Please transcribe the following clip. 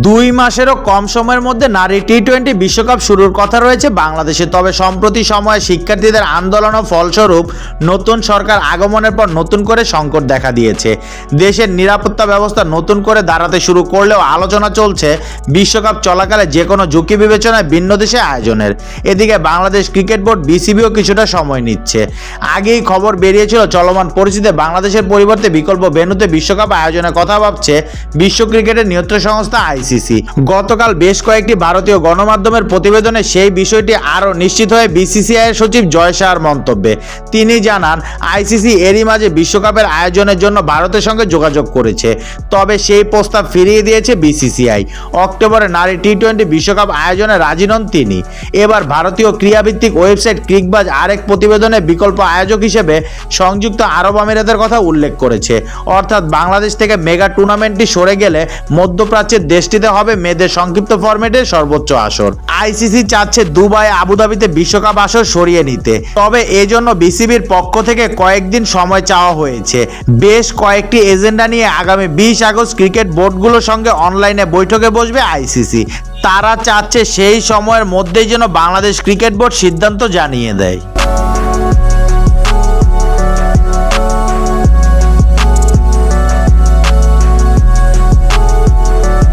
2 মাসেরও কম সময়ের মধ্যে নারী টি-20 বিশ্বকাপ শুরুর কথা রয়েছে বাংলাদেশে। তবে সম্প্রতি সময়ে শিক্ষার্থীদের আন্দোলন ও ফলস্বরূপ নতুন সরকার আগমনের পর নতুন করে সংকট দেখা দিয়েছে। দেশের নিরাপত্তা ব্যবস্থা নতুন করে দাঁড়াতে শুরু করলেও আলোচনা চলছে বিশ্বকাপ চলাকালে যে কোনো ঝুঁকি বিবেচনায় ভিন্ন দেশে আয়োজনের। এদিকে বাংলাদেশ ক্রিকেট বোর্ড বিসিবিও কিছুটা সময় নিচ্ছে। আগেই খবর বেরিয়েছিল চলমান পরিস্থিতিতে বাংলাদেশের পরিবর্তে বিকল্প ভেন্যুতে বিশ্বকাপ আয়োজনের কথা ভাবছে বিশ্ব ক্রিকেটের নিয়ন্ত্রক সংস্থা আইসিসি। গতকাল বেশ কয়েকটি ভারতীয় গণমাধ্যমের প্রতিবেদনে সেই বিষয়টি আরও নিশ্চিত হয়ে বিসিসিআইয়ের সচিব জয় শাহর মন্তব্যে। তিনি জানান, আইসিসি এরই মাঝে বিশ্বকাপের আয়োজনের জন্য ভারতের সঙ্গে যোগাযোগ করেছে, তবে সেই প্রস্তাব ফিরিয়ে দিয়েছে বিসিসিআই। অক্টোবরে নারী টি-20 বিশ্বকাপ আয়োজনে রাজি নন তিনি। এবার ভারতীয় ক্রীড়াভিত্তিক ওয়েবসাইট ক্রিকবাজ আরেক প্রতিবেদনে বিকল্প আয়োজক হিসেবে সংযুক্ত আরব আমিরাতের কথা উল্লেখ করেছে। অর্থাৎ বাংলাদেশ থেকে মেগা টুর্নামেন্টটি সরে গেলে মধ্যপ্রাচ্যের দেশটিতে হবে মেয়েদের সংক্ষিপ্ত ফরম্যাটের সর্বোচ্চ আসর। আইসিসি চাচ্ছে দুবাই, আবুধাবিতে বিশ্বকাপ আসর সরিয়ে নিতে, তবে এজন্য বিসিবির পক্ষ থেকে কয়েকদিন সময় চাওয়া হয়েছে। বেশ কয়েকটি এজেন্ডা নিয়ে আগামী 20 আগস্ট ক্রিকেট বোর্ডগুলোর সঙ্গে অনলাইনে বৈঠকে বসবে আইসিসি। তারা চাচ্ছে সেই সময়ের মধ্যেই যেন বাংলাদেশ ক্রিকেট বোর্ড সিদ্ধান্ত জানিয়ে দেয়।